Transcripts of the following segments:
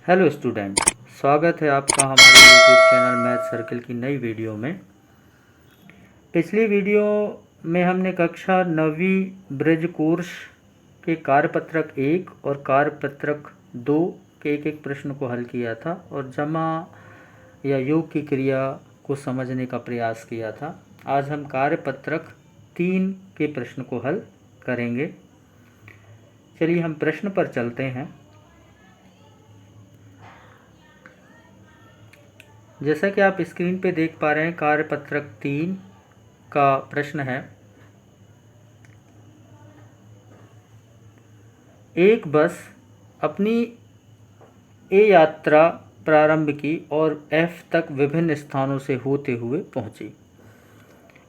Hello student, स्वागत है आपका हमारे यूट्यूब चैनल मैथ सर्कल की नई वीडियो में। पिछली वीडियो में हमने कक्षा 9वीं ब्रिज कोर्स के कार्यपत्रक 1 और कार्यपत्रक 2 के एक एक प्रश्न को हल किया था और जमा या योग की क्रिया को समझने का प्रयास किया था। आज हम कार्यपत्रक 3 के प्रश्न को हल करेंगे। चलिए हम प्रश्न पर चलते हैं। जैसा कि आप स्क्रीन पे देख पा रहे हैं, कार्यपत्रक 3 का प्रश्न है, एक बस अपनी ए यात्रा प्रारंभ की और एफ तक विभिन्न स्थानों से होते हुए पहुंची।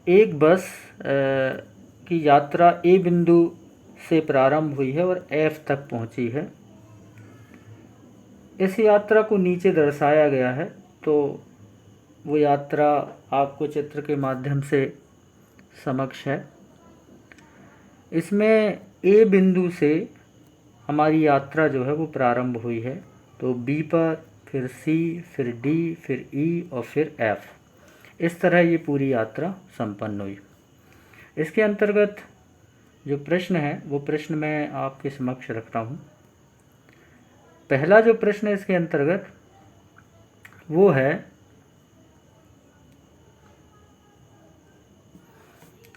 एक बस की यात्रा ए बिंदु से प्रारंभ हुई है और एफ तक पहुंची है। इस यात्रा को नीचे दर्शाया गया है, तो वो यात्रा आपको चित्र के माध्यम से समक्ष है। इसमें ए बिंदु से हमारी यात्रा जो है वो प्रारंभ हुई है, तो बी पर, फिर सी, फिर डी, फिर ई और फिर एफ। इस तरह ये पूरी यात्रा संपन्न हुई। इसके अंतर्गत जो प्रश्न है वो प्रश्न मैं आपके समक्ष रख रहा हूँ। पहला जो प्रश्न है इसके अंतर्गत वो है,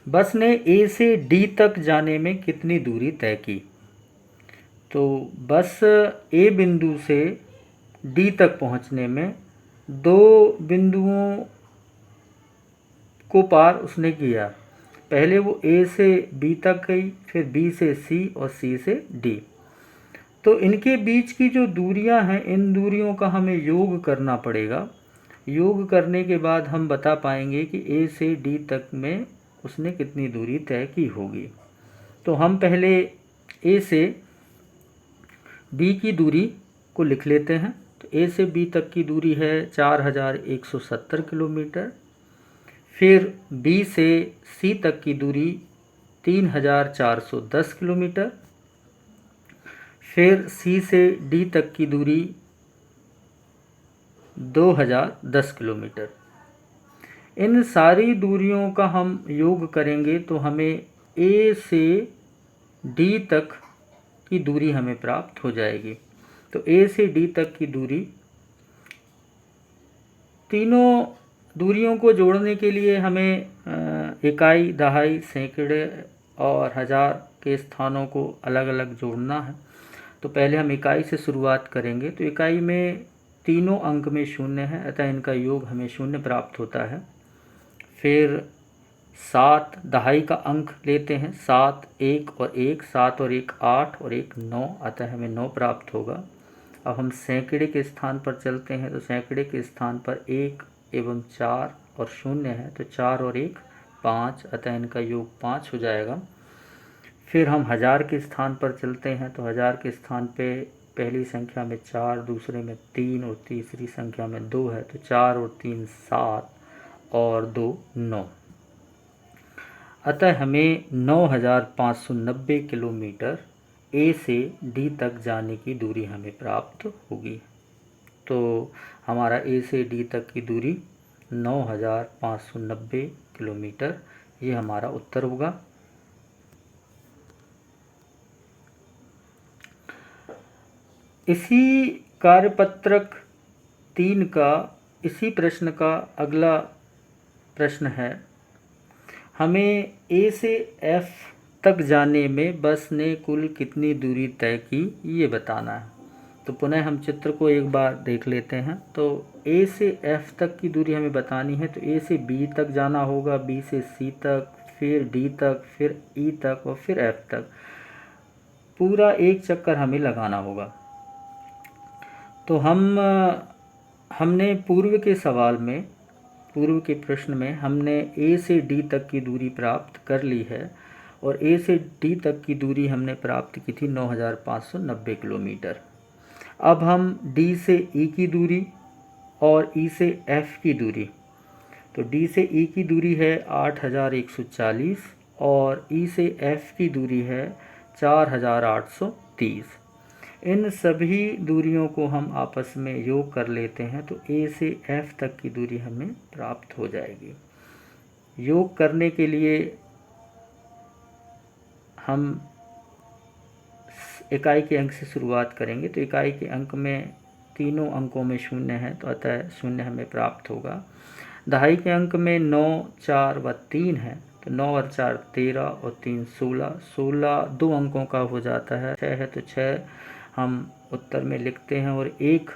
बस ने ए से डी तक जाने में कितनी दूरी तय की। तो बस ए बिंदु से डी तक पहुंचने में दो बिंदुओं को पार उसने किया। पहले वो ए से बी तक गई, फिर बी से सी और सी से डी। तो इनके बीच की जो दूरियां हैं, इन दूरियों का हमें योग करना पड़ेगा। योग करने के बाद हम बता पाएंगे कि ए से डी तक में उसने कितनी दूरी तय की होगी। तो हम पहले ए से बी की दूरी को लिख लेते हैं। तो ए से बी तक की दूरी है 4170 किलोमीटर। फिर बी से सी तक की दूरी 3410 किलोमीटर। फिर सी से डी तक की दूरी 2010 किलोमीटर। इन सारी दूरियों का हम योग करेंगे तो हमें ए से डी तक की दूरी हमें प्राप्त हो जाएगी। तो ए से डी तक की दूरी, तीनों दूरियों को जोड़ने के लिए हमें इकाई, दहाई, सैकड़े और हज़ार के स्थानों को अलग अलग जोड़ना है। तो पहले हम इकाई से शुरुआत करेंगे। तो इकाई में तीनों अंक में शून्य है, अतः इनका योग हमें शून्य प्राप्त होता है। फिर 7 दहाई का अंक लेते हैं, 7 1 और 1, 7 और 1 8 और 1 9, अतः हमें 9 प्राप्त होगा। अब हम सैकड़े के स्थान पर चलते हैं। तो सैकड़े के स्थान पर 1 एवं 4 और 0 है, तो 4 और 1 5, अतः इनका योग 5 हो जाएगा। फिर हम हज़ार के स्थान पर चलते हैं। तो हज़ार के स्थान पे पहली संख्या में 4, दूसरे में 3 और तीसरी संख्या में 2 है, तो 4 और 3 7 और 2 9, अतः हमें 9590 किलोमीटर ए से डी तक जाने की दूरी हमें प्राप्त होगी। तो हमारा ए से डी तक की दूरी 9590 किलोमीटर, ये हमारा उत्तर होगा। इसी कार्यपत्रक 3 का इसी प्रश्न का अगला प्रश्न है, हमें ए से एफ तक जाने में बस ने कुल कितनी दूरी तय की, ये बताना है। तो पुनः हम चित्र को एक बार देख लेते हैं। तो ए से एफ तक की दूरी हमें बतानी है। तो ए से बी तक जाना होगा, बी से सी तक, फिर डी तक, फिर ई तक और फिर एफ तक। पूरा एक चक्कर हमें लगाना होगा। तो हमने पूर्व के सवाल में, पूर्व के प्रश्न में हमने ए से डी तक की दूरी प्राप्त कर ली है और ए से डी तक की दूरी हमने प्राप्त की थी 9590 किलोमीटर। अब हम डी से ई की दूरी और ई से एफ की दूरी, तो डी से ई की दूरी है 8140 और ई से एफ की दूरी है 4830। इन सभी दूरियों को हम आपस में योग कर लेते हैं तो ए से एफ तक की दूरी हमें प्राप्त हो जाएगी। योग करने के लिए हम इकाई के अंक से शुरुआत करेंगे। तो इकाई के अंक में तीनों अंकों में शून्य है, तो अतः शून्य हमें प्राप्त होगा। दहाई के अंक में 9, 4 व 3 है, तो 9 और 4 13 और 3 16, 16 दो अंकों का हो जाता है। 6 है तो 6 हम उत्तर में लिखते हैं और 1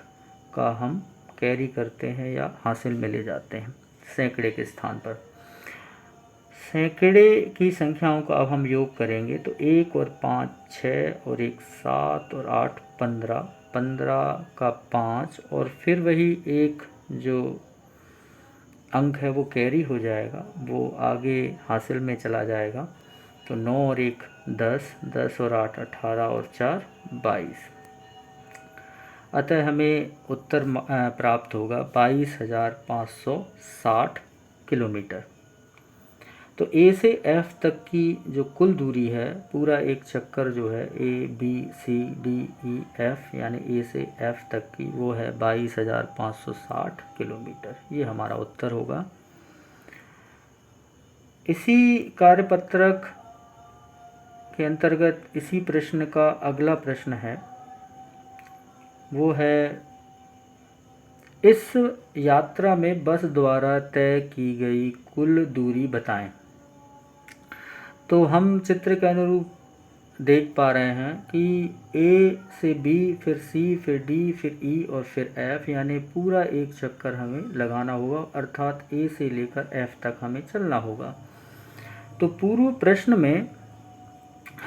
का हम कैरी करते हैं या हासिल में ले जाते हैं सैकड़े के स्थान पर। सैकड़े की संख्याओं का अब हम योग करेंगे तो 1 और 5 6 और 1 7 और 8 15, 15 का 5 और फिर वही एक जो अंक है वो कैरी हो जाएगा, वो आगे हासिल में चला जाएगा। तो 9 और 1 10, 10 और 8 18 और 4 22। अतः हमें उत्तर प्राप्त होगा 22,560 किलोमीटर। तो ए से एफ तक की जो कुल दूरी है, पूरा एक चक्कर जो है A B C D E F यानी ए से एफ तक की, वो है 22,560 किलोमीटर। ये हमारा उत्तर होगा। इसी कार्यपत्रक के अंतर्गत इसी प्रश्न का अगला प्रश्न है, वो है इस यात्रा में बस द्वारा तय की गई कुल दूरी बताएं। तो हम चित्र के अनुरूप देख पा रहे हैं कि ए से बी, फिर सी, फिर डी, फिर ई और फिर एफ, यानी पूरा एक चक्कर हमें लगाना होगा, अर्थात ए से लेकर एफ तक हमें चलना होगा। तो पूर्व प्रश्न में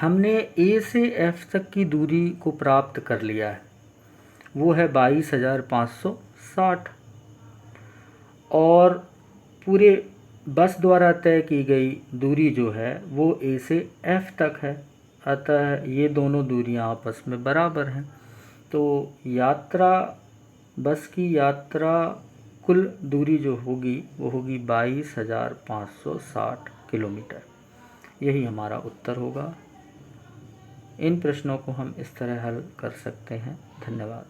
हमने ए से एफ तक की दूरी को प्राप्त कर लिया है, वो है 22,560, और पूरे बस द्वारा तय की गई दूरी जो है वो ए से एफ तक है, अतः ये दोनों दूरियां आपस में बराबर हैं। तो यात्रा, बस की यात्रा कुल दूरी जो होगी वो होगी 22,560 किलोमीटर। यही हमारा उत्तर होगा। इन प्रश्नों को हम इस तरह हल कर सकते हैं। धन्यवाद।